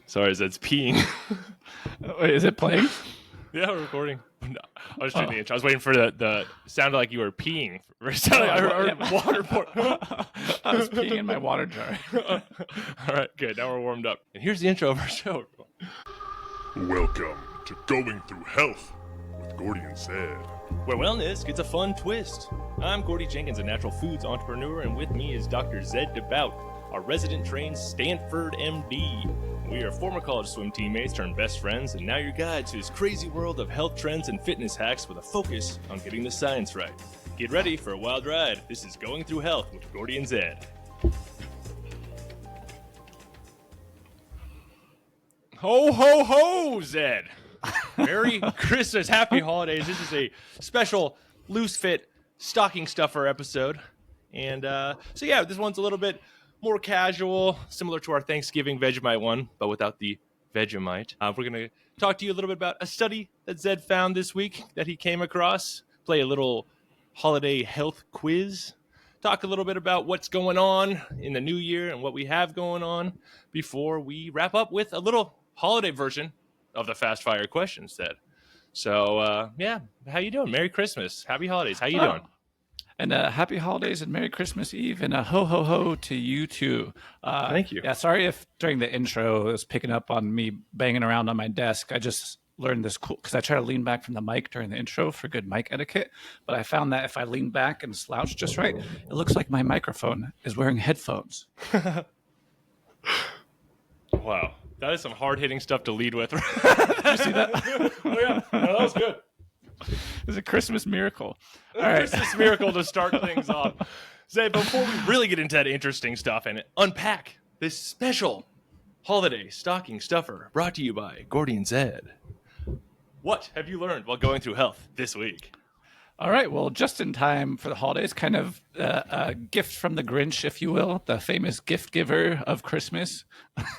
Sorry, Zed's peeing. Wait, is it playing? Yeah, we're recording. No, I was doing the intro. I was waiting for the sounded like you were peeing. It sounded like I heard water pour. I was peeing in my water jar. All right, good. Now we're warmed up. And here's the intro of our show. Welcome to Going Through Health with Gordy and Zed. Where wellness gets a fun twist. I'm Gordy Jenkins, a natural foods entrepreneur, and with me is Dr. Zed DeBout, our resident trained Stanford MD. We are former college swim teammates turned best friends, and now your guide to this crazy world of health trends and fitness hacks with a focus on getting the science right. Get ready for a wild ride. This is Going Through Health with Gordy and Zed. Ho, ho, ho, Zed. Merry Christmas. Happy holidays. This is a special loose fit stocking stuffer episode. And so yeah, this one's a little bit more casual, similar to our Thanksgiving Vegemite one, but without the Vegemite. We're going to talk to you a little bit about a study that Zed found this week that he came across, play a little holiday health quiz, talk a little bit about what's going on in the new year and what we have going on before we wrap up with a little holiday version of the fast fire questions, Zed. So, yeah, how you doing? Merry Christmas. Happy holidays. How you doing? And happy holidays and Merry Christmas Eve and a ho ho ho to you too. Thank you. Yeah, sorry if during the intro it was picking up on me banging around on my desk. I just learned this cool because I try to lean back from the mic during the intro for good mic etiquette. But I found that if I lean back and slouch just right, it looks like my microphone is wearing headphones. Wow, that is some hard hitting stuff to lead with. Did you see that? Oh yeah, no, that was good. It's a Christmas miracle. All right. Christmas miracle to start things off. Zay, before we really get into that interesting stuff and unpack this special holiday stocking stuffer brought to you by Gordy and Zed, what have you learned while going through health this week? All right. Well, just in time for the holidays, kind of a gift from the Grinch, if you will, the famous gift giver of Christmas.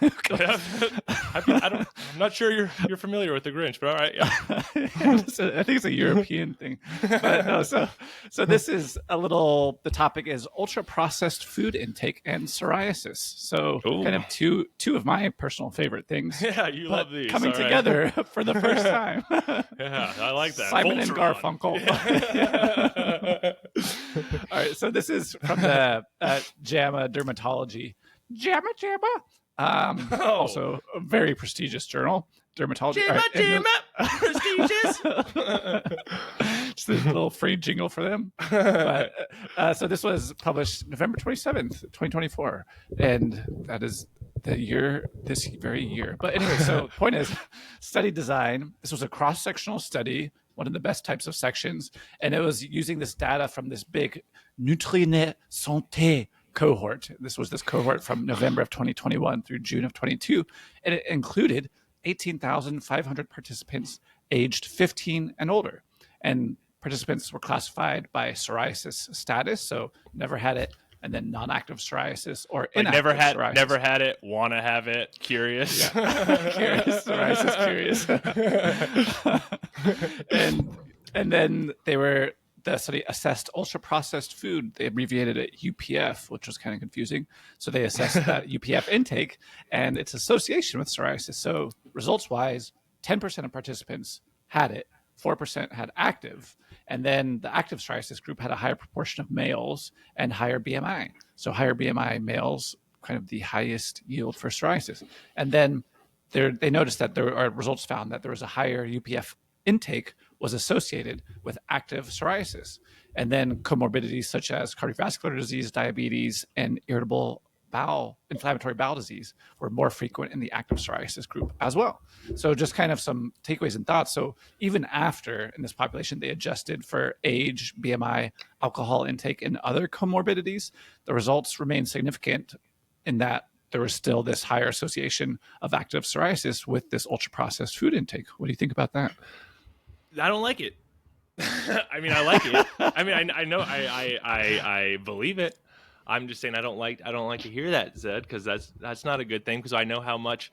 I'm not sure you're familiar with the Grinch, but all right. Yeah. I think it's a European thing. But no, so this is the topic is ultra processed food intake and psoriasis. So Ooh. kind of two of my personal favorite things. Yeah, you love these. Coming all right. together for the first time. Yeah, I like that. Simon and Voltron. Garfunkel. Yeah. All right, so this is from the JAMA Dermatology. JAMA. Also a very prestigious journal, Dermatology. JAMA, prestigious. Just a little free jingle for them. But, so this was published November 27th, 2024. And that is this very year. But anyway, so point is, study design. This was a cross-sectional study, one of the best types of sections. And it was using this data from this big Nutrinet Santé cohort. This cohort from November of 2021 through June of 22. And it included 18,500 participants aged 15 and older. And participants were classified by psoriasis status. So never had it, and then non-active psoriasis or inactive psoriasis. Never had it, want to have it, curious. Yeah. Curious, psoriasis curious. and then the study assessed ultra-processed food. They abbreviated it UPF, which was kind of confusing. So they assessed that UPF intake and its association with psoriasis. So results-wise, 10% of participants had it, 4% had active, and then the active psoriasis group had a higher proportion of males and higher BMI. So higher BMI males, kind of the highest yield for psoriasis. And then they noticed that results found that there was a higher UPF intake was associated with active psoriasis. And then comorbidities such as cardiovascular disease, diabetes, and inflammatory bowel disease were more frequent in the active psoriasis group as well. So just kind of some takeaways and thoughts. So even after in this population, they adjusted for age, BMI, alcohol intake, and other comorbidities, the results remained significant in that there was still this higher association of active psoriasis with this ultra-processed food intake. What do you think about that? I don't like it. I mean, I like it. I mean, I know, I believe it. I'm just saying I don't like to hear that, Zed, because that's not a good thing. Because I know how much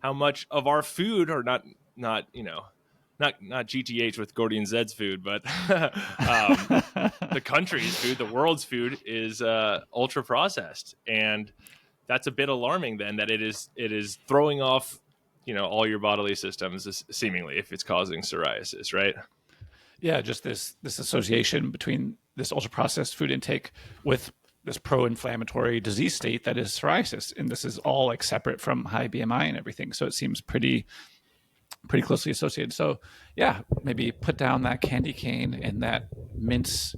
of our food, or not GTH with Gordy and Zed's food, but the country's food, the world's food is ultra processed, and that's a bit alarming. Then that it is throwing off all your bodily systems, seemingly, if it's causing psoriasis, right? Yeah, just this association between this ultra processed food intake with this pro-inflammatory disease state that is psoriasis, and this is all like separate from high BMI and everything. So it seems pretty closely associated. So yeah, maybe put down that candy cane and that mince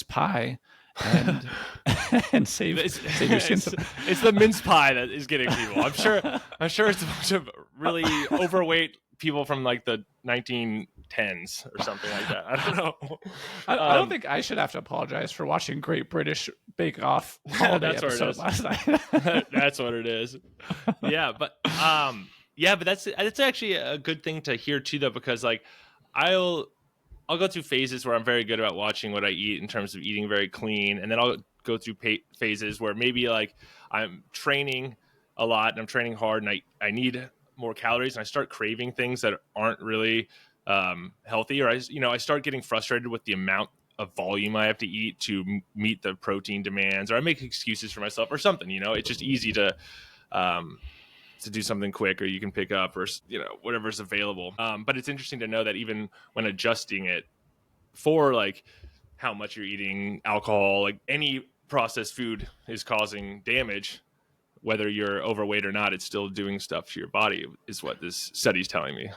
pie, and and save your skin. It's the mince pie that is getting people. I'm sure it's a bunch of really overweight people from like the 1910s or something like that. I don't know. I don't think I should have to apologize for watching Great British Bake Off holiday episode last night. That's what it is. Yeah, but that's actually a good thing to hear too, though, because like I'll go through phases where I'm very good about watching what I eat in terms of eating very clean, and then I'll go through phases where maybe like I'm training a lot and I'm training hard and I need more calories, and I start craving things that aren't really healthy, or I start getting frustrated with the amount of volume I have to eat to meet the protein demands, or I make excuses for myself or something. It's just easy to do something quick, or you can pick up, or whatever's available. But it's interesting to know that even when adjusting it for like how much you're eating, alcohol, like any processed food is causing damage. Whether you're overweight or not, it's still doing stuff to your body, is what this study's telling me.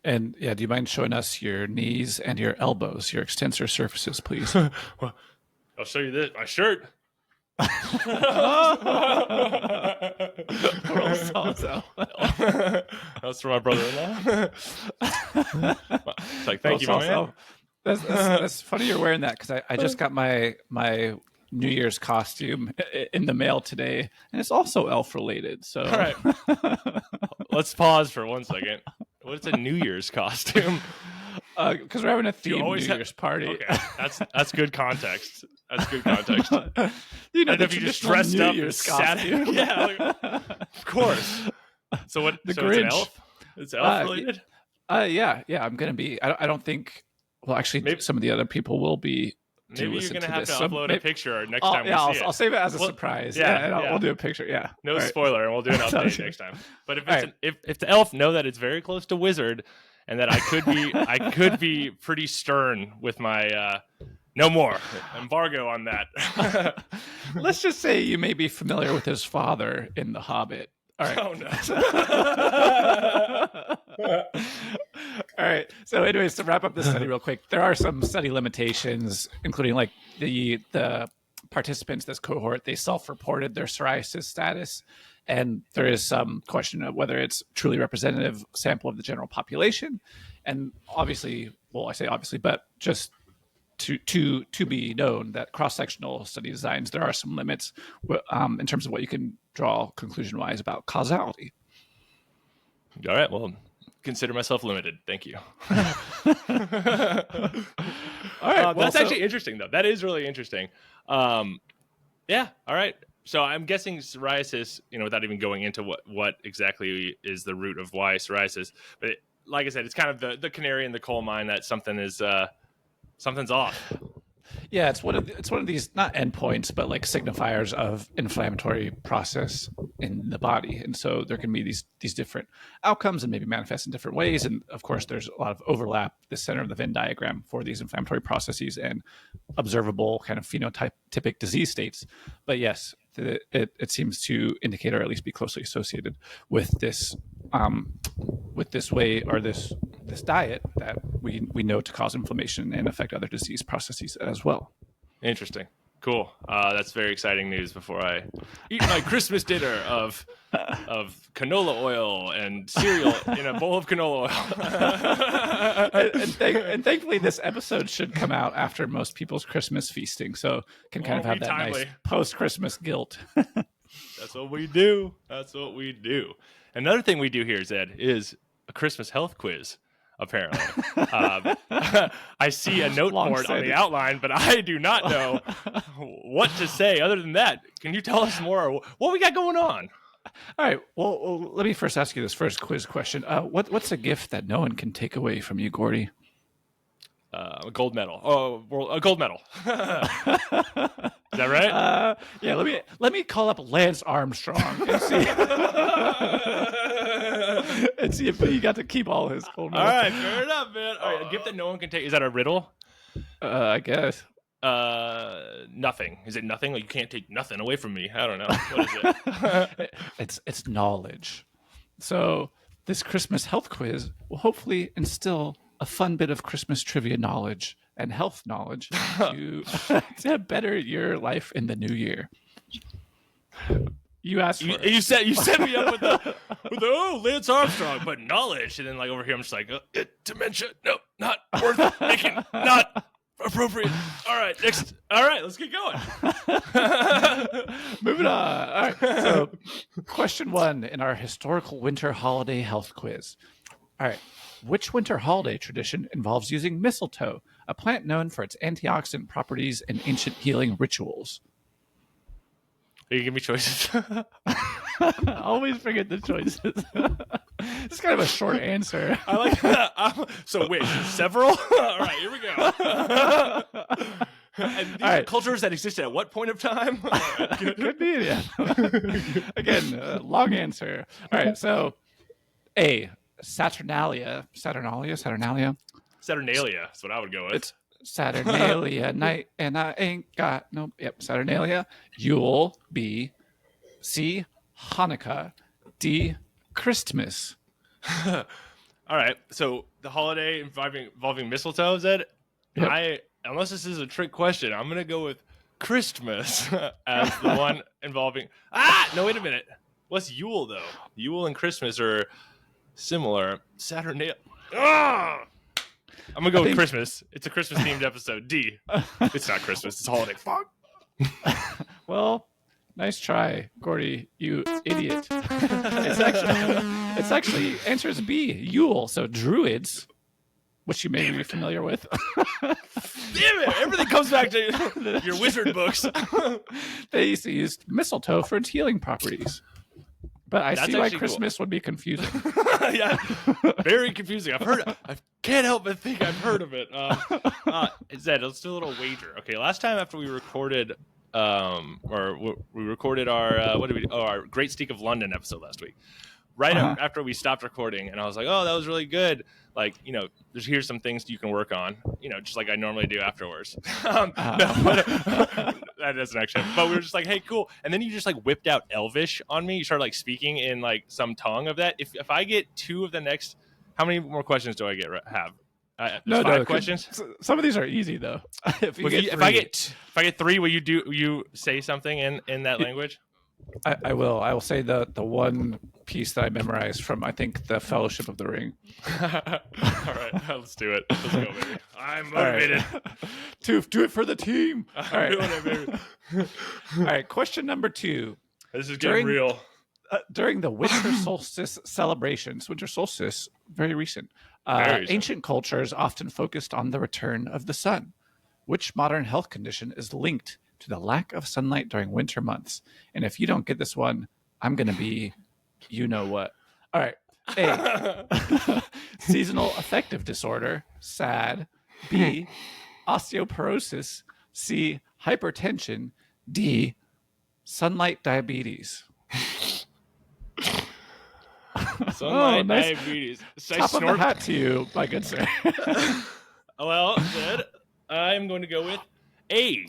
And yeah, do you mind showing us your knees and your elbows, your extensor surfaces, please? Well, I'll show you this. My shirt. That's for my brother-in-law. It's like, thank you, my man. That's funny you're wearing that, because I just got my New Year's costume in the mail today, and it's also elf related. So, all right, let's pause for 1 second. What's a New Year's costume? Because we're having a themed New Year's party. Okay, that's good context. That's good context. The if you just dressed New up Year's and costume. Yeah, of course. So what? The so Grinch. It's an elf. It's elf related. Yeah. I'm gonna be. I don't think. Well, actually, maybe some of the other people will be. Maybe you're going to have to upload a picture next time we see it. I'll save it as a surprise. We'll do a picture. Yeah. No spoiler, and we'll do an update next time. But if the elf, know that it's very close to wizard, and that I could be pretty stern with my no more embargo on that. Let's just say you may be familiar with his father in The Hobbit. All right. Oh no. All right. So, anyways, to wrap up this study real quick, there are some study limitations, including like the participants, this cohort, they self-reported their psoriasis status, and there is some question of whether it's truly representative sample of the general population. And obviously, well, I say obviously, but just to be known that cross-sectional study designs, there are some limits in terms of what you can draw conclusion-wise about causality. All right. Well, consider myself limited. Thank you. All right. That's actually interesting, though. That is really interesting. Yeah. All right. So I'm guessing psoriasis, without even going into what exactly is the root of why psoriasis, but like I said, it's kind of the canary in the coal mine that something's off. Yeah, it's one of these, not endpoints, but like signifiers of inflammatory process in the body. And so there can be these different outcomes and maybe manifest in different ways. And of course, there's a lot of overlap, the center of the Venn diagram, for these inflammatory processes and observable kind of phenotypic disease states. But yes, it seems to indicate, or at least be closely associated with this way, or this diet that we know to cause inflammation and affect other disease processes as well. Interesting. Cool. That's very exciting news before I eat my Christmas dinner of canola oil and cereal in a bowl of canola oil. and thankfully, this episode should come out after most people's Christmas feasting, so can kind of have that timely. Nice post-Christmas guilt. That's what we do. That's what we do. Another thing we do here, Zed, is a Christmas health quiz. Apparently, I see a note board on the outline, but I do not know what to say. Other than that, can you tell us more? What we got going on? All right. Well, let me first ask you this first quiz question. What's a gift that no one can take away from you, Gordy? A gold medal. Oh, a gold medal. Is that right? Yeah, let me call up Lance Armstrong and see, and see if he got to keep all his gold All medals. right, fair enough, man. All right, a gift that no one can take. Is that a riddle? I guess. Nothing. Is it nothing? Like you can't take nothing away from me. I don't know. What is it? It's knowledge. So this Christmas health quiz will hopefully instill a fun bit of Christmas trivia knowledge and health knowledge to, to better your life in the new year. You asked for it. You set me up with the Lance Armstrong, but knowledge, and then like over here I'm just like dementia. No, not worth making. Not appropriate. All right, next. All right, let's get going. Moving on. All right. So, question 1 in our historical winter holiday health quiz. All right. Which winter holiday tradition involves using mistletoe, a plant known for its antioxidant properties and ancient healing rituals? You give me choices. I always forget the choices. It's kind of a short answer. I like that. So wait, several? All right, here we go. And these are cultures that existed at what point of time? All right, good. Could be, yeah. Again, long answer. All right, so A, Saturnalia. Saturnalia. That's what I would go with. It's Saturnalia night, and I ain't got no. Yep, Saturnalia. Yule. B. C. Hanukkah. D. Christmas. All right. So the holiday involving mistletoe, Zed. Yep. Unless this is a trick question, I'm gonna go with Christmas as the one involving. No, wait a minute. What's Yule though? Yule and Christmas are similar. Saturnalia. I'm gonna go with Christmas. It's a Christmas themed episode. D. It's not Christmas. It's holiday. Fuck. Well, nice try, Gordy. You idiot. It's actually answer is B. Yule. So druids, which you may be familiar with. Damn it! Everything comes back to your wizard books. They used to use mistletoe for its healing properties. But I see why Christmas would be confusing. Yeah, very confusing. I can't help but think I've heard of it. Zed, let's do a little wager. Okay, last time after we recorded, we recorded our our Great Steak of London episode last week. Right after we stopped recording, and I was like, "Oh, that was really good." Like, here's some things you can work on, just like I normally do afterwards. No, that doesn't actually happen. But we were just like, hey, cool. And then you just like whipped out Elvish on me. You started like speaking in like some tongue of that. If I get 2 of the next, how many more questions do I have? No, 5 questions. Some of these are easy though. If I get 3, will you say something in that language? I will. I will say the one piece that I memorized from, I think, the Fellowship of the Ring. All right, let's do it. Let's go, baby. I'm motivated. To do it for the team. All right. Doing it, baby. All right. Question number 2. This is getting real. During the winter solstice celebrations, winter solstice, very recent, ancient cultures often focused on the return of the sun. Which modern health condition is linked to the lack of sunlight during winter months? And if you don't get this one, I'm going to be, you know what. All right. A, seasonal affective disorder, SAD. B, osteoporosis. C, hypertension. D, sunlight diabetes. Sunlight nice. diabetes. Top of the hat to you, my good sir. Well, Zed, I'm going to go with A.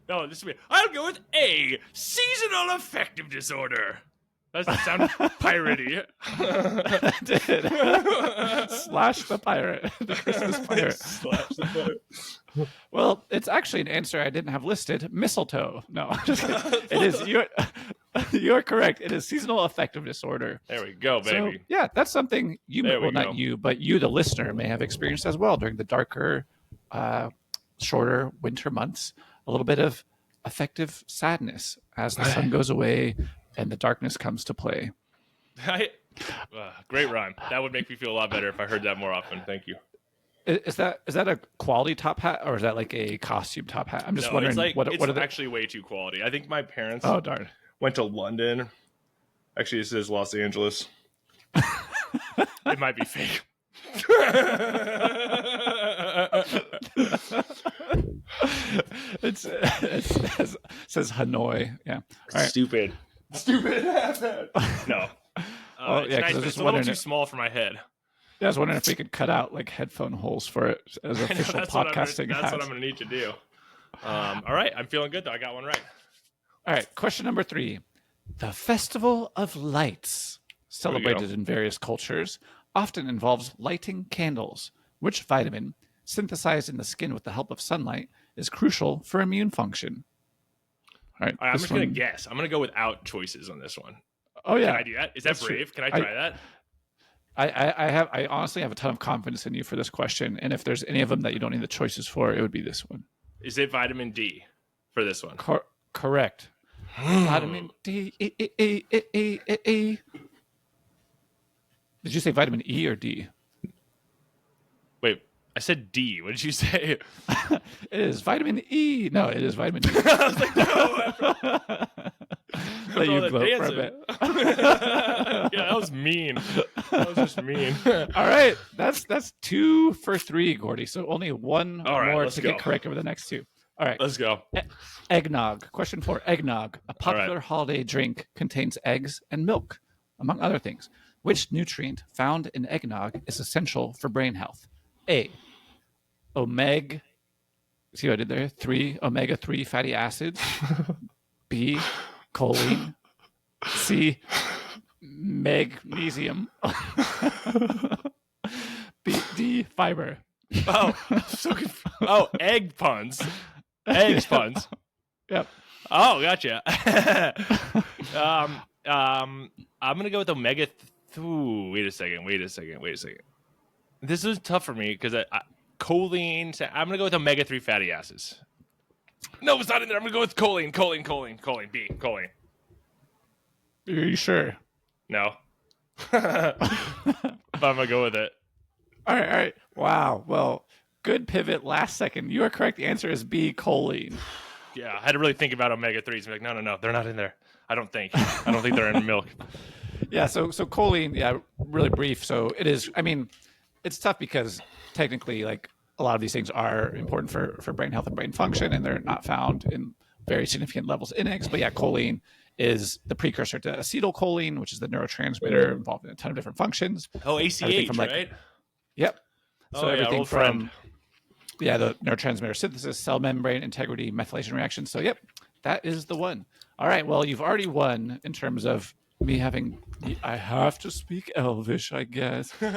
No, this is me. I'll go with A. Seasonal affective disorder. That sounds piratey. Did. Slash the pirate. The Christmas pirate. Slash the pirate. Well, it's actually an answer I didn't have listed. Mistletoe. No, I'm just kidding. It is. You're correct. It is seasonal affective disorder. There we go, baby. So, yeah, that's something you, There not you, but you, the listener, may have experienced as well during the darker, shorter winter months. A little bit of affective sadness as the sun goes away and the darkness comes to play. Great rhyme. That would make me feel a lot better if I heard that more often. Thank you. Is that a quality top hat, or is that like a costume top hat? I'm just wondering. It's actually way too quality. I think my parents went to London. Actually, it says Los Angeles. It might be fake. it says Hanoi. Yeah. All right. Stupid. No. Well, It's yeah, 'cause I nice, was but just it's a little wondering too if- small for my head. Yeah, I was wondering if we could cut out like headphone holes for it as I know, official that's what I'm podcasting. gonna, that's what hats. I'm going to need to do. All right, I'm feeling good though. I got one right. All right, question number 3. The Festival of Lights, celebrated in various cultures, often involves lighting candles. Which vitamin, synthesized in the skin with the help of sunlight, is crucial for immune function? All right, I'm this just going one- to guess. I'm going to go without choices on this one. Oh yeah, Can I do that? Is that that's true. brave? Can I try that? I honestly have a ton of confidence in you for this question, and if there's any of them that you don't need the choices for, it would be this one. Is it vitamin D for this one? Correct. Vitamin D. Did you say vitamin E or D? Wait, I said D. What did you say? It is vitamin E. No, it is vitamin D. I was like, no. Let you all that gloat for a dancing. bit. Yeah, that was mean. That was just mean. All right, that's 2 for 3, Gordy. So only one All right, more let's to go. get correct over the next 2. All right, Let's go. eggnog. Question 4: eggnog, a popular holiday drink, contains eggs and milk, among other things. Which nutrient found in eggnog is essential for brain health? A. Omega. See what I did there? 3 omega-3 fatty acids. B. Choline. C. Magnesium. D. Fiber. Oh, so oh, egg puns. Eggs puns. Yep. Oh, gotcha. I'm gonna go with omega. Ooh, wait a second. This is tough for me because choline. I'm gonna go with omega-3 fatty acids. No, it's not in there. I'm gonna go with choline. B. Choline. Are you sure? No. But I'm gonna go with it. All right. Wow. Well, good pivot last second. You are correct. The answer is B, choline. Yeah, I had to really think about omega-3s. I'm like, no, they're not in there. I don't think they're in milk. Yeah, so choline, yeah, really brief. So it is, I mean, it's tough because technically, like, a lot of these things are important for brain health and brain function, and they're not found in very significant levels in eggs. But yeah, choline is the precursor to acetylcholine, which is the neurotransmitter involved in a ton of different functions. Oh, Everything ACH, from, like, right? Yep. So Oh, yeah, everything old from friend. the neurotransmitter synthesis, cell membrane integrity, methylation reactions. So yep, that is the one. All right. Well, you've already won in terms of me having. I have to speak Elvish, I guess. All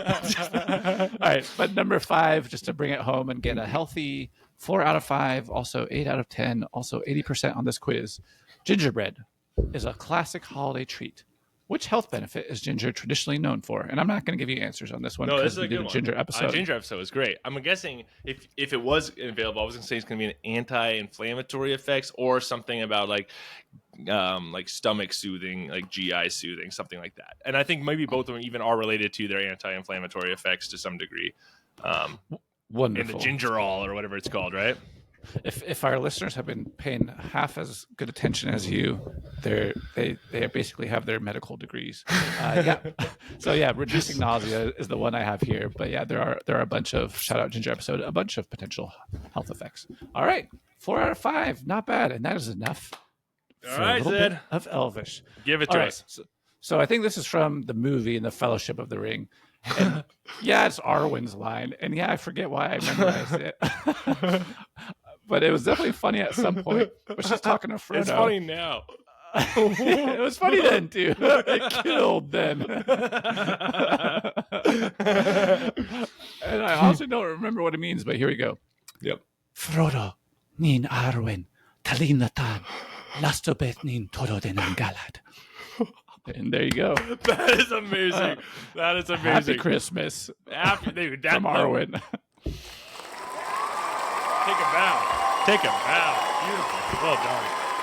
right, but number 5, just to bring it home and get a healthy 4 out of 5, also 8 out of 10, also 80% on this quiz. Gingerbread is a classic holiday treat. Which health benefit is ginger traditionally known for? And I'm not going to give you answers on this one No, this because is we a did good a one. ginger episode. Ginger episode is great. I'm guessing if it was available, I was going to say it's going to be an anti-inflammatory effects or something about like stomach soothing, like GI soothing, something like that. And I think maybe both of them even are related to their anti-inflammatory effects to some degree. In Wonderful. the gingerol or whatever it's called, right? If our listeners have been paying half as good attention as you, they basically have their medical degrees. Yeah. So yeah, reducing nausea is the one I have here. But yeah, there are a bunch of, shout out Ginger episode, a bunch of potential health effects. All right, 4 out of 5, not bad, and that is enough. All For right, a little Zed. bit of Elvish. Give it All to right, us. so I think this is from the movie in the Fellowship of the Ring. And yeah, it's Arwen's line, and yeah, I forget why I memorized it. But it was definitely funny at some point. But she's talking to Frodo. It's funny now. It was funny then too. It killed then. And I honestly don't remember what it means, but here we go. Yep. Frodo, nin Arwen, talinatan, lastobeth nin toro de nangalad. And there you go. That is amazing. That is amazing. Happy Christmas Dude, that from Arwen. Take a bow. Beautiful.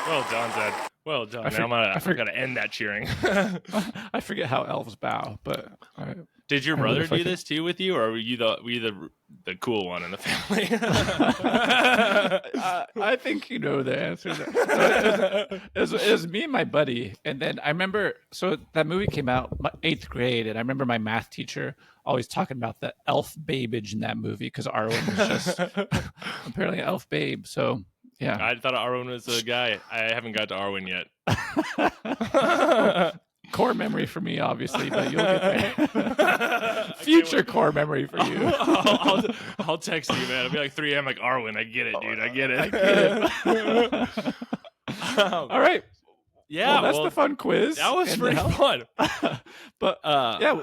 Well done, Zed. Well done. I Now for- I'm gonna end that cheering. I forget how elves bow, but Did your I really brother do fucking- this too with you, or were you the cool one in the family? I think you know the answer. It was me and my buddy, and then I remember. So that movie came out my 8th grade, and I remember my math teacher always talking about the elf babage in that movie because Arwen was just apparently an elf babe. So yeah, I thought Arwen was a guy. I haven't got to Arwen yet. core memory for me, obviously, but you'll get there. Future core memory for you. I'll text you, man. I'll be like 3 a.m. like Arwen. I get it, dude. I get it. All right. Yeah, well, that's the fun quiz. That was And pretty fun. But yeah,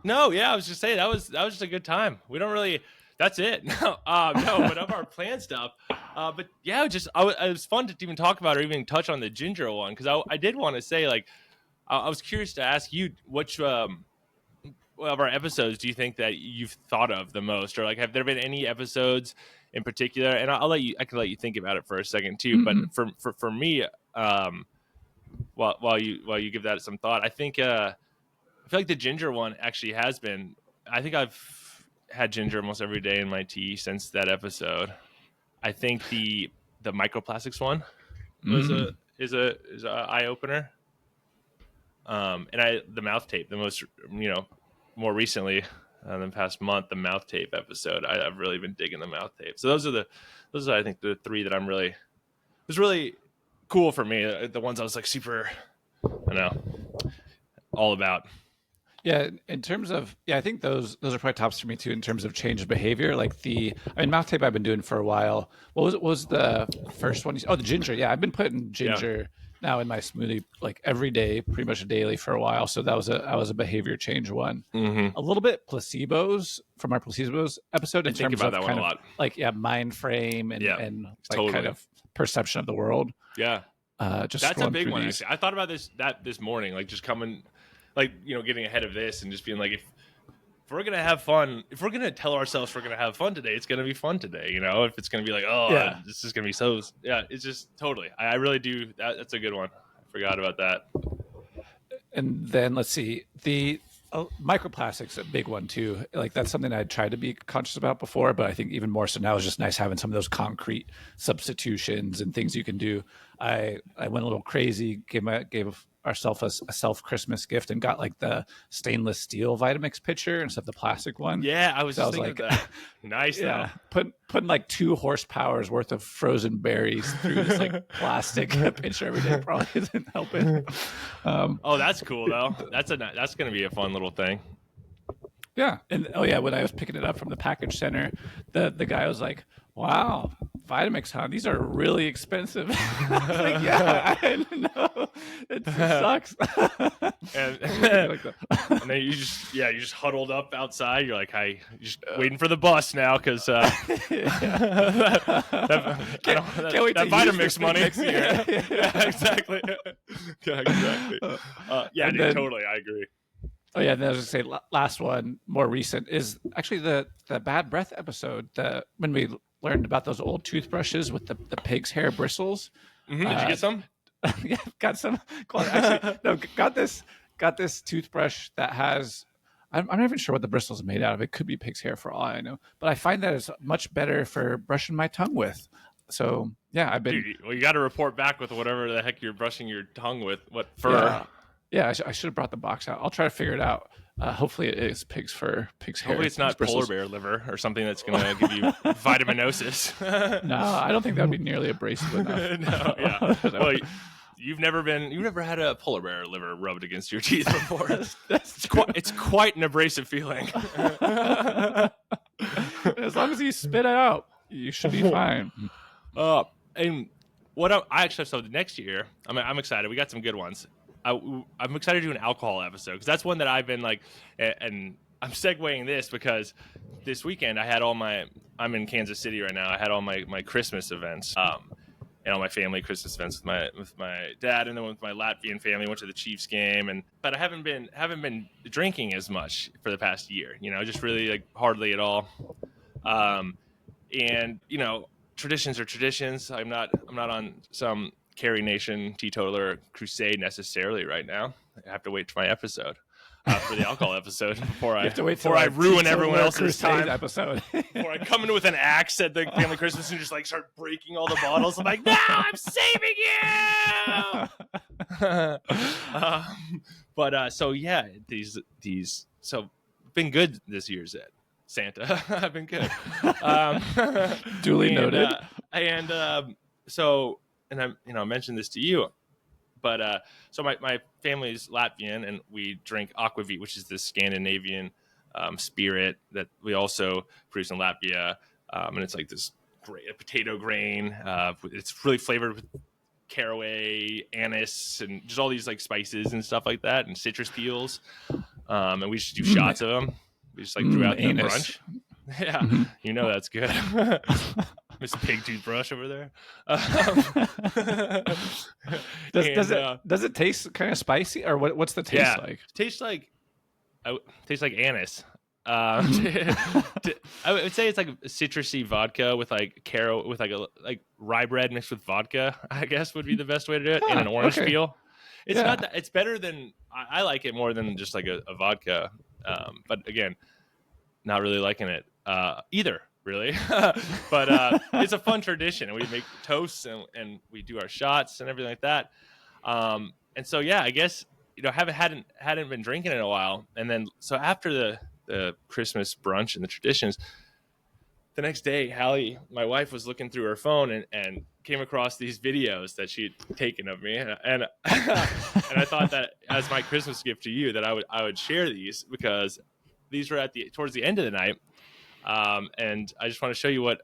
No, yeah, I was just saying that was just a good time. We don't really. That's it. No, but of our plan stuff. But yeah, it was fun to even talk about or even touch on the ginger one because I did want to say like I was curious to ask you which of our episodes do you think that you've thought of the most, or like have there been any episodes in particular? And I can let you think about it for a second too. Mm-hmm. But for me, while you give that some thought, I think I feel like the ginger one actually has been. I think I've had ginger almost every day in my tea since that episode. I think the microplastics one was is a eye opener. And the mouth tape, the most more recently in the past month, the mouth tape episode. I've really been digging the mouth tape. So those are I think the 3 that it was really cool for me. The ones I was like super, all about. yeah. In terms of I think those are probably tops for me too. In terms of change of behavior, like mouth tape I've been doing for a while. What was the first one? The ginger. Yeah, I've been putting ginger now in my smoothie like every day, pretty much daily for a while. So that was a behavior change one. Mm-hmm. A little bit placebos from our placebos episode in think terms about of that one kind a of lot. like mind frame and like totally. kind of perception of the world. Yeah. Just That's a scrolling big through one. these. Actually, I thought about this morning, like just coming, like getting ahead of this and just being like, if we're gonna have fun, if we're gonna tell ourselves we're gonna have fun today, it's gonna be fun today. If it's gonna be like, this is gonna be so, it's just totally. I really do. That's a good one. I forgot about that. And then let's see, the microplastics, a big one too. Like that's something I tried to be conscious about before, but I think even more so now is just nice having some of those concrete substitutions and things you can do. I went a little crazy, gave ourselves a self Christmas gift and got like the stainless steel Vitamix pitcher instead of the plastic one. Yeah, I was So just thinking of that. Nice though. Putting like 2 horsepower's worth of frozen berries through this like plastic pitcher every day probably isn't helping. Oh, that's cool though. That's gonna be a fun little thing. Yeah. And when I was picking it up from the package center, the guy was like, "Wow, Vitamix, huh? These are really expensive." I was like, yeah, I know. It sucks. And then you just huddled up outside. You're like, you're just waiting for the bus now because Can't wait that to use this Vitamix thing money next year. yeah, exactly. Yeah, exactly. And then- totally. I agree. Oh yeah, and I was gonna say last one, more recent, is actually the bad breath episode. When we learned about those old toothbrushes with the pig's hair bristles. Mm-hmm. Did you get some? Yeah, got some. Actually, no, got this toothbrush that has. I'm not even sure what the bristles are made out of. It could be pig's hair for all I know. But I find that it's much better for brushing my tongue with. So yeah, I've been. Dude, well, you got to report back with whatever the heck you're brushing your tongue with. What fur? Yeah, I should have brought the box out. I'll try to figure it out. Hopefully it is pig's hair. Hopefully it's not polar bear liver or something that's going to give you vitaminosis. No, I don't think that would be nearly abrasive enough. No, yeah. Well, you've never had a polar bear liver rubbed against your teeth before. It's quite an abrasive feeling. As long as you spit it out, you should be fine. And what I actually so next year, I'm excited. We got some good ones. I'm excited to do an alcohol episode because that's one that I've been like, and I'm segueing this because this weekend I had I'm in Kansas City right now. I had all my Christmas events, and all my family Christmas events with my dad, and then with my Latvian family. Went to the Chiefs game, but I haven't been drinking as much for the past year. Just really like hardly at all. And traditions are traditions. I'm not on some Carrie Nation teetotaler crusade necessarily right now. I have to wait for my episode. For the alcohol episode before I ruin everyone else's time. Episode. Before I come in with an axe at the family Christmas and just like start breaking all the bottles. I'm like, no, I'm saving you. So yeah, these so been good this year, Zed. Santa, I've been good. Duly noted. So I mentioned this to you. But so my family's Latvian, and we drink aquavit, which is this Scandinavian spirit that we also produce in Latvia, and it's like this great potato grain. It's really flavored with caraway, anise, and just all these like spices and stuff like that, and citrus peels. And we just do shots of them. We just like throughout the brunch. Yeah, you know that's good. Miss Pig Toothbrush over there. Does it taste kind of spicy, or what's the taste like? Tastes like anise. I would say it's like citrusy vodka with like like rye bread mixed with vodka, I guess would be the best way to do it, and an orange peel. It's not that, it's better than I like it more than just like a vodka. But again, not really liking it either. Really, but it's a fun tradition, and we make toasts and we do our shots and everything like that. And so yeah, I guess hadn't been drinking in a while, and then so after the Christmas brunch and the traditions, the next day, Hallie, my wife, was looking through her phone and came across these videos that she had taken of me, and and I thought that as my Christmas gift to you that I would share these, because these were towards the end of the night. And I just want to show you what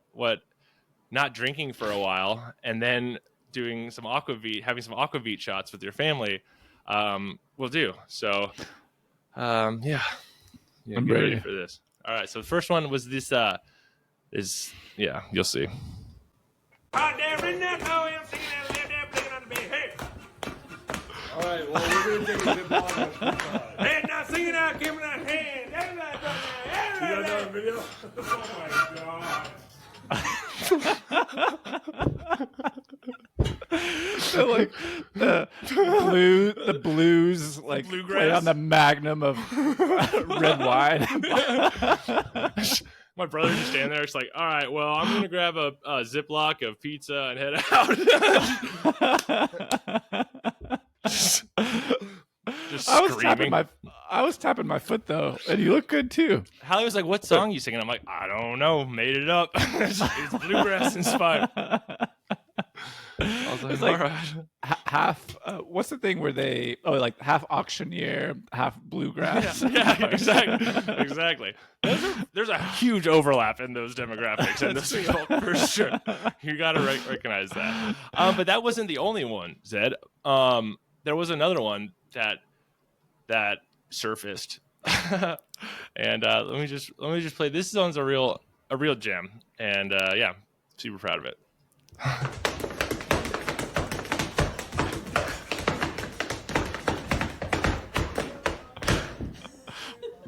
not drinking for a while and then doing having some aquavit shots with your family will do. So, I'm ready for this. All right. So the first one was this. You'll see. All right. Well, we're gonna take a bit longer. Hey, now sing it out, give me that hand. Everybody, you got another video? Oh my god. So like the blues like play on the magnum of red wine. My brother just standing there. It's like, all right, well, I'm gonna grab a Ziploc of pizza and head out. Just screaming. I was tapping my foot though, and you look good too. Hallie was like, "What song are you singing?" I'm like, "I don't know, made it up. It's bluegrass inspired." I was like, it's like half. What's the thing where they like half auctioneer, half bluegrass? Yeah, exactly. There's a huge overlap in those demographics in this people for sure. You got to recognize that. But that wasn't the only one, Zed. There was another one that surfaced, and let me just play. This one's a real gem, and super proud of it.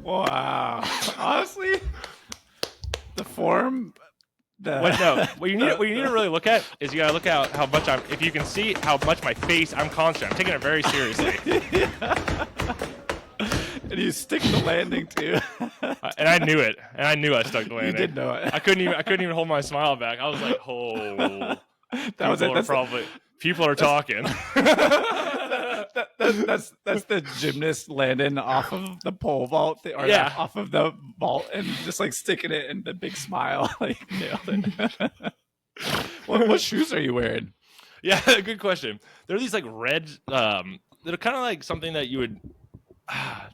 Wow. Honestly, the form. What you need to really look at is you gotta look at how much if you can see how much my face, I'm concentrating. I'm taking it very seriously. And you stick the landing too. And I knew it. And I knew I stuck the landing. You did know it. I couldn't even hold my smile back. I was like, oh, people are talking. That's the gymnast landing off of the pole vault off of the vault and just like sticking it in the big smile. Like nailed it. What shoes are you wearing? Yeah, good question. They're these like red. They're kind of like something that you would.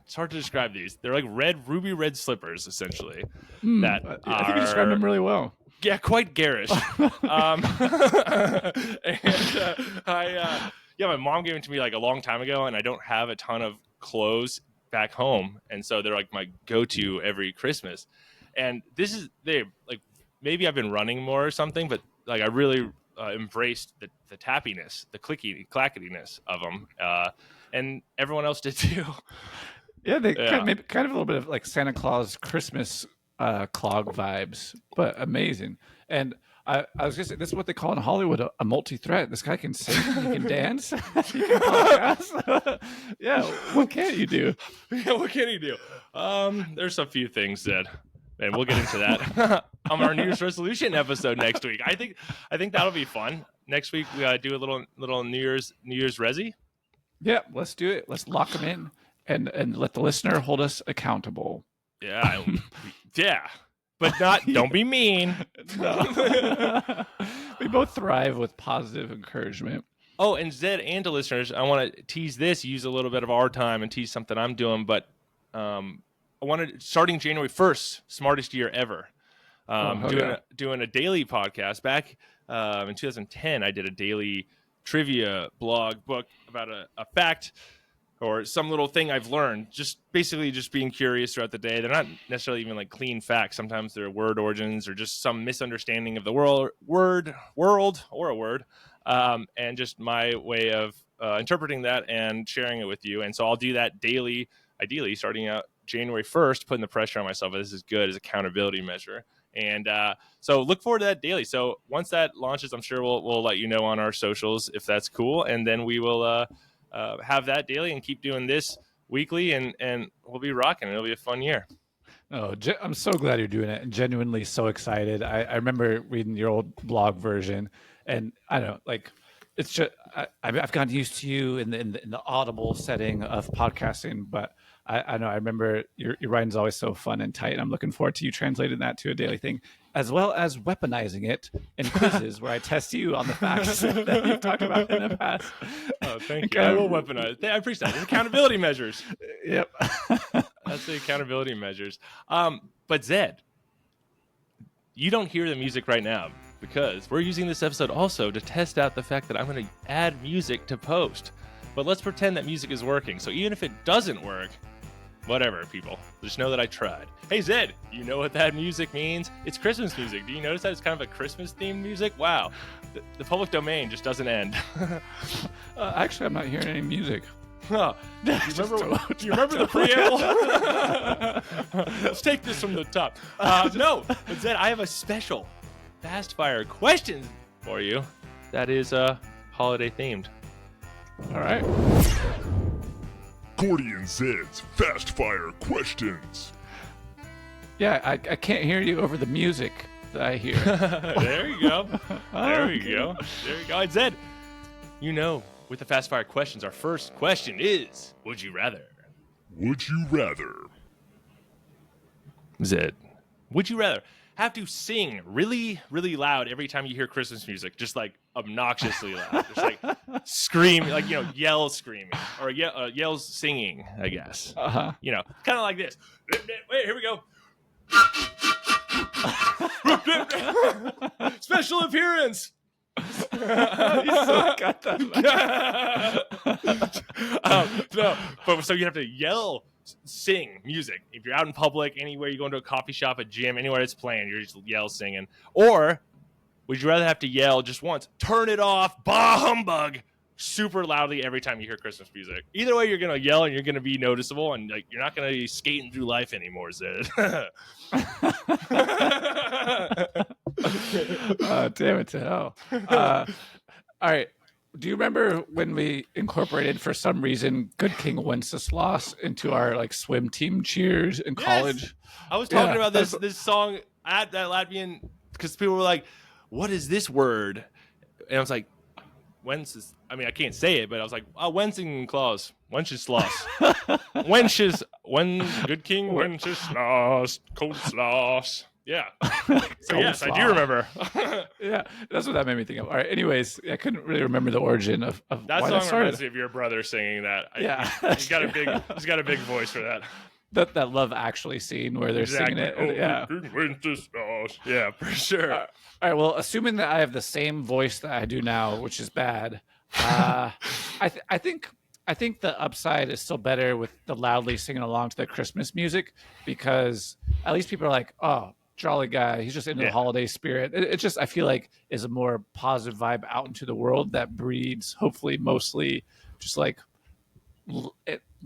It's hard to describe these. They're like ruby red slippers, essentially. I think you described them really well. Yeah, quite garish. My mom gave them to me like a long time ago, and I don't have a ton of clothes back home, and so they're like my go-to every Christmas. And they like maybe I've been running more or something, but like I really embraced the tappiness, the clacketiness of them, and everyone else did too. Yeah, they kind of a little bit of like Santa Claus Christmas clog vibes, but amazing. And I was just this is what they call in Hollywood a multi-threat. This guy can sing, he can dance, he can podcast. Yeah, what can't you do? Yeah, what can he do? There's a few things that, and we'll get into that on our New Year's resolution episode next week. I think that'll be fun. Next week we gotta do a little New Year's resi. Yeah, let's do it. Let's lock them in and let the listener hold us accountable. Yeah, yeah, but don't be mean. We both thrive with positive encouragement. Oh, and Zed and to listeners, I want to tease this, use a little bit of our time and tease something I'm doing, but I wanted, starting January 1st, smartest year ever. Doing a daily podcast. Back in 2010, I did a daily trivia blog book about a fact or some little thing I've learned, just basically just being curious throughout the day. They're not necessarily even like clean facts. Sometimes they're word origins or just some misunderstanding of the world or a word. And just my way of interpreting that and sharing it with you. And so I'll do that daily, ideally starting out January 1st, putting the pressure on myself. This is good as accountability measure. And so look forward to that daily. So once that launches, I'm sure we'll let you know on our socials if that's cool. And then we will have that daily and keep doing this weekly, and we'll be rocking. It'll be a fun year. Oh, I'm so glad you're doing it, and genuinely so excited. I remember reading your old blog version, and I don't know, like, it's just I've gotten used to you in the audible setting of podcasting, but I know I remember your writing's always so fun and tight. And I'm looking forward to you translating that to a daily thing, as well as weaponizing it in quizzes where I test you on the facts that you've talked about in the past. Oh, thank you. I will weaponize. I appreciate that. It's accountability measures. Yep. That's the accountability measures. But Zed, you don't hear the music right now because we're using this episode also to test out the fact that I'm going to add music to post. But let's pretend that music is working. So even if it doesn't work, whatever, people. Just know that I tried. Hey, Zed, you know what that music means? It's Christmas music. Do you notice that it's kind of a Christmas-themed music? Wow. The public domain just doesn't end. Actually, I'm not hearing any music. Huh. Do you remember the preamble? Let's take this from the top. No, but Zed, I have a special fast fire question for you that is holiday themed. All right. Gordy and Zed's Fast Fire Questions. Yeah, I can't hear you over the music that I hear. There you go. There you go. There you go. And Zed, you know, with the fast fire questions, our first question is, would you rather? Would you rather? Zed, would you rather have to sing really, really loud every time you hear Christmas music, just like obnoxiously loud, just like scream, like, you know, yell screaming or yells singing, I guess. You know, kind of like this. Wait, here we go. Special appearance. You so got that. No, but so you have to yell, sing music. If you're out in public, anywhere you go into a coffee shop, a gym, anywhere it's playing, you're just yell singing. Or would you rather have to yell just once, turn it off, bah humbug, super loudly every time you hear Christmas music? Either way, you're gonna yell and you're gonna be noticeable, and like you're not gonna be skating through life anymore, Zed. Damn it to hell. All right. Do you remember when we incorporated, for some reason, Good King Wenceslas into our like swim team cheers in college? Yes. I was talking about this song at that Latvian because people were like, "What is this word?" And I was like, "Wences." I mean, I can't say it, but I was like, "Oh, Wenceslas, Wenceslas, Good King Wenceslas, Wenceslas." Yeah. So yes, I do remember. Yeah, that's what that made me think of. All right. Anyways, I couldn't really remember the origin of that why song that started. reminds me of your brother singing that. Yeah, he's got a big voice for that. That Love Actually scene where they're singing it. Oh, Yeah. Yeah, for sure. All right. Well, assuming that I have the same voice that I do now, which is bad, I think the upside is still better with the loudly singing along to the Christmas music, because at least people are like, "Oh, jolly guy, he's just into the holiday spirit." It just, I feel like, is a more positive vibe out into the world that breeds, hopefully, mostly just like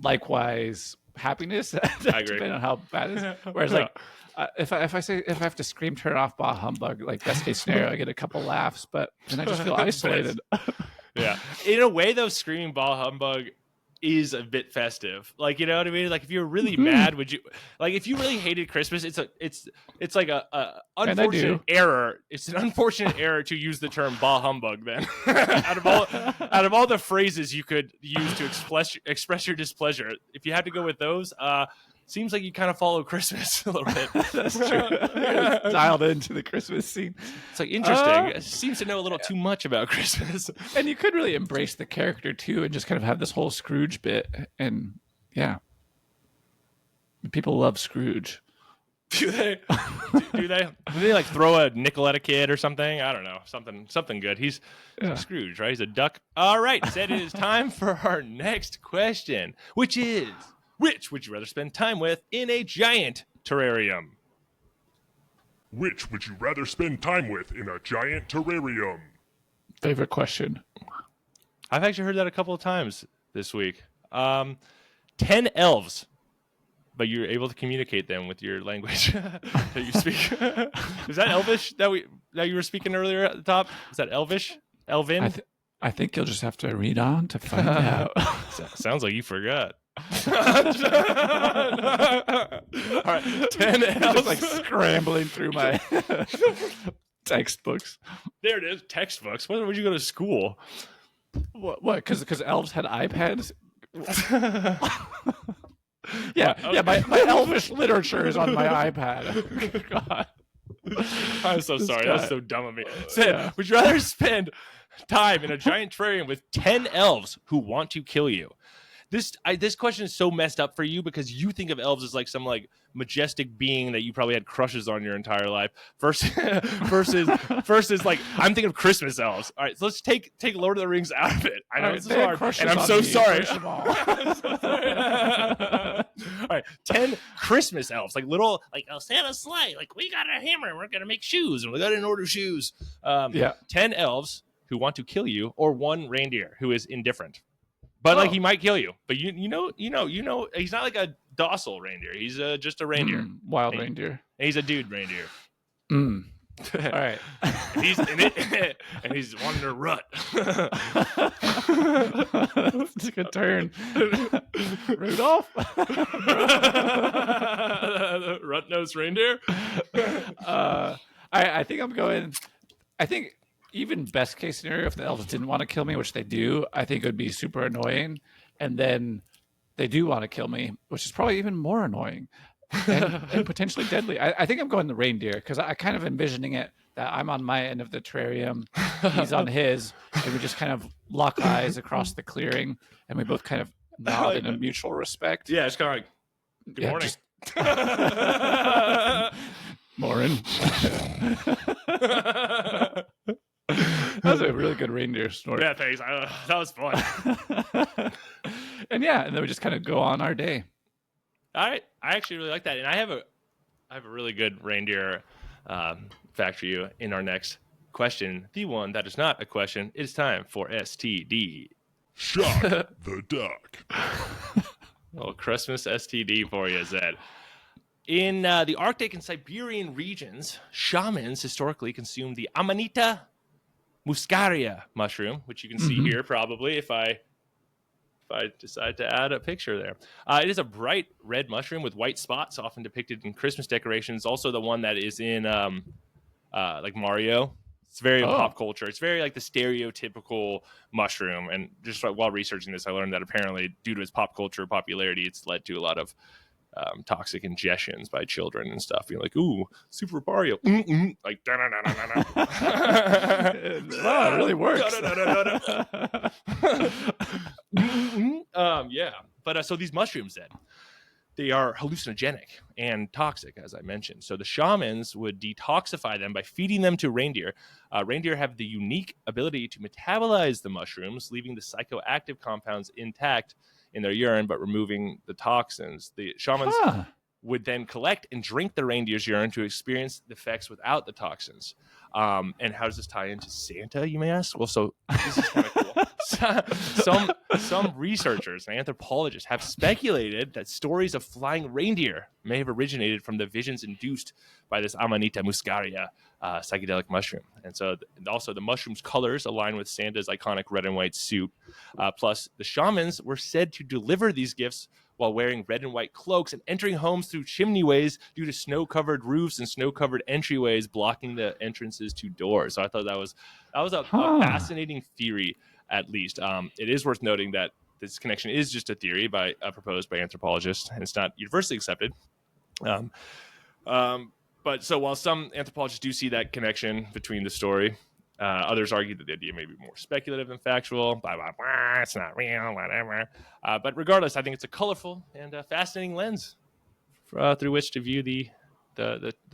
likewise happiness. I agree. Depending on how bad it is. Whereas like if I have to scream turn off bah humbug, like best case scenario, I get a couple laughs, but then I just feel isolated. Yeah. In a way, though, screaming ball humbug is a bit festive. Like, you know what I mean? Like, if you're really mad, would you like if you really hated Christmas? It's like a unfortunate error. It's an unfortunate error to use the term ball humbug. Then, out of all the phrases you could use to express your displeasure, if you had to go with those, seems like you kind of follow Christmas a little bit. That's true. Dialed into the Christmas scene. It's like interesting. It seems to know a little too much about Christmas. And you could really embrace the character too, and just kind of have this whole Scrooge bit. And yeah, people love Scrooge. Do they? Do they like throw a nickel at a kid or something? I don't know. Something good. He's Scrooge, right? He's a duck. All right, Zed, it is time for our next question, which is: which would you rather spend time with in a giant terrarium? Which would you rather spend time with in a giant terrarium? Favorite question. I've actually heard that a couple of times this week. 10 elves, but you're able to communicate them with your language that you speak. Is that Elvish that you were speaking earlier at the top? Is that Elvish? Elvin? I think you'll just have to read on to find out. Sounds like you forgot. All right, 10 elves. Just like scrambling through my textbooks. There it is. Textbooks. When would you go to school? What? Because elves had iPads. Yeah, Okay. yeah. My elvish literature is on my iPad. God. I'm so sorry. guy. That was so dumb of me. Sid, would you rather spend time in a giant terrarium with 10 elves who want to kill you? This question is so messed up for you because you think of elves as like some like majestic being that you probably had crushes on your entire life. Versus like I'm thinking of Christmas elves. All right, so let's take Lord of the Rings out of it. I know this is hard, and I'm so sorry. I'm so sorry. All right, 10 Christmas elves, like little, like Santa's sleigh. Like we got a hammer, and we're gonna make shoes, and we got to order shoes. 10 elves who want to kill you, or one reindeer who is indifferent. But like he might kill you. But you know, he's not like a docile reindeer. He's just a reindeer, Wild reindeer. And he's a dude reindeer. All right. And he's in it, and he's wanting to rut. It's a good turn. Rudolph. Rut-nosed reindeer. I think I'm going. I think. Even best case scenario, if the elves didn't want to kill me, which they do, I think it would be super annoying. And then they do want to kill me, which is probably even more annoying and potentially deadly. I think I'm going the reindeer because I kind of envisioning it that I'm on my end of the terrarium, he's on his, and we just kind of lock eyes across the clearing, and we both kind of nod in a mutual respect. Yeah, it's kind of like, good morning. Morning. That was a really good reindeer snort. Yeah, thanks. That was fun. And then we just kind of go on our day. I actually really like that, and I have a really good reindeer fact for you in our next question. The one that is not a question. It's time for STD. Shock the duck. Well, Christmas STD for you, Zed. In the Arctic and Siberian regions, shamans historically consumed the Amanita muscaria mushroom, which you can see here probably if I decide to add a picture there. It is a bright red mushroom with white spots, often depicted in Christmas decorations. Also the one that is in like Mario. It's very pop culture. It's very like the stereotypical mushroom. And just while researching this, I learned that apparently due to its pop culture popularity, it's led to a lot of toxic ingestions by children and stuff. You're like, ooh, Super Mario, like da-na-na-na-na-na. Wow, it really works. Yeah, but so these mushrooms then, they are hallucinogenic and toxic, as I mentioned. So the shamans would detoxify them by feeding them to reindeer. Reindeer have the unique ability to metabolize the mushrooms, leaving the psychoactive compounds intact in their urine, but removing the toxins. The shamans, would then collect and drink the reindeer's urine to experience the effects without the toxins. And how does this tie into Santa, you may ask? Well, so this is kind of cool. Some researchers and anthropologists have speculated that stories of flying reindeer may have originated from the visions induced by this Amanita muscaria psychedelic mushroom. And so also the mushroom's colors align with Santa's iconic red and white suit. Plus, the shamans were said to deliver these gifts while wearing red and white cloaks and entering homes through chimneyways due to snow-covered roofs and snow-covered entryways blocking the entrances to doors. So I thought that was a fascinating theory, at least. It is worth noting that this connection is just a theory proposed by anthropologists, and it's not universally accepted. But so while some anthropologists do see that connection between the story, others argue that the idea may be more speculative than factual. Blah, blah, blah, it's not real, whatever. But regardless, I think it's a colorful and fascinating lens through which to view the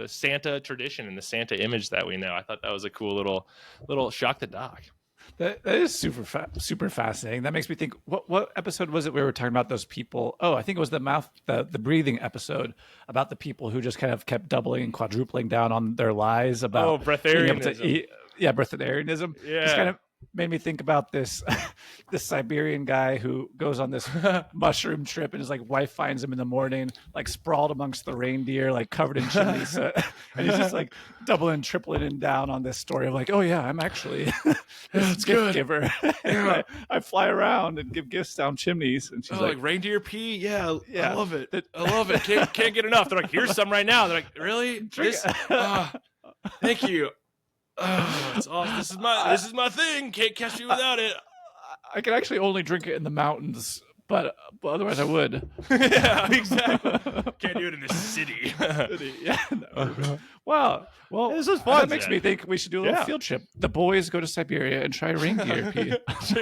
Santa tradition and the Santa image that we know. I thought that was a cool little shock the doc. That is super fascinating. That makes me think. What episode was it we were talking about those people? Oh, I think it was the breathing episode about the people who just kind of kept doubling and quadrupling down on their lies about breatharianism. Breatharianism. Yeah, it's kind of made me think about this this Siberian guy who goes on this mushroom trip, and his wife finds him in the morning, sprawled amongst the reindeer, covered in chimney soot, and he's just doubling, tripling down on this story of oh yeah, I'm actually this gift giver. Yeah. I fly around and give gifts down chimneys, and she's reindeer pee. Yeah, yeah, I love it. I love it. Can't get enough. They're here's some right now. They're really? Thank you. Oh, it's awesome. This is my thing. Can't catch me without it. I can actually only drink it in the mountains, but otherwise I would. Yeah, exactly. Can't do it in the city. Yeah. No. Wow. Well, this is fun. That makes me think we should do a little field trip. The boys go to Siberia and try reindeer pee.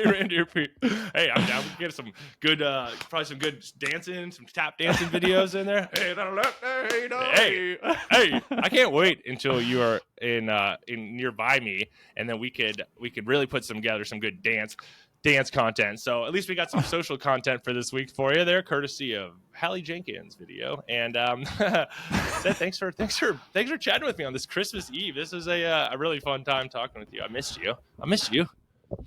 Reindeer pee. Hey, I'm down. We can get some good, probably some good dancing, some tap dancing videos in there. Hey, I can't wait until you are in nearby me, and then we could really put together some good dance content. So at least we got some social content for this week for you there, courtesy of Hallie Jenkins video. And Seth, thanks for chatting with me on this Christmas Eve. This is a really fun time talking with you. I missed you.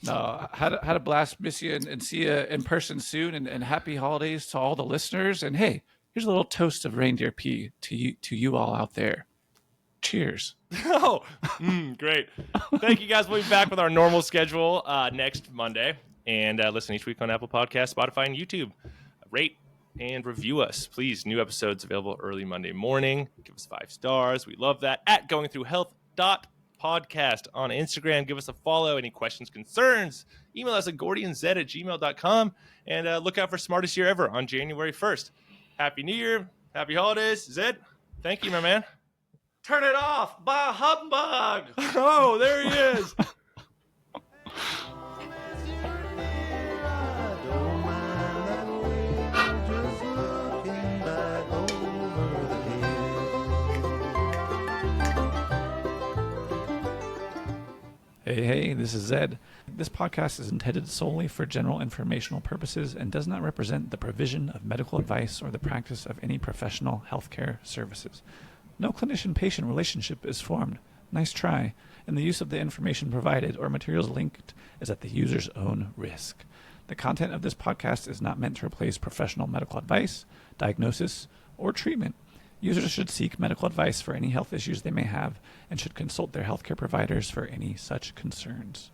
No, had a blast. Miss you and see you in person soon. And happy holidays to all the listeners. And hey, here's a little toast of reindeer pee to you all out there. Cheers. Oh, great. Thank you guys. We'll be back with our normal schedule next Monday. And listen each week on Apple Podcasts, Spotify, and YouTube. Rate and review us, please. New episodes available early Monday morning. Give us 5 stars. We love that. At goingthroughhealth.podcast on Instagram. Give us a follow. Any questions, concerns, email us at gordianz@gmail.com. And look out for Smartest Year Ever on January 1st. Happy New Year. Happy holidays. Zed, thank you, my man. Turn it off. Bah humbug. Oh, there he is. Hey, this is Zed. This podcast is intended solely for general informational purposes and does not represent the provision of medical advice or the practice of any professional healthcare services. No clinician-patient relationship is formed. Nice try. And the use of the information provided or materials linked is at the user's own risk. The content of this podcast is not meant to replace professional medical advice, diagnosis, or treatment. Users should seek medical advice for any health issues they may have and should consult their healthcare providers for any such concerns.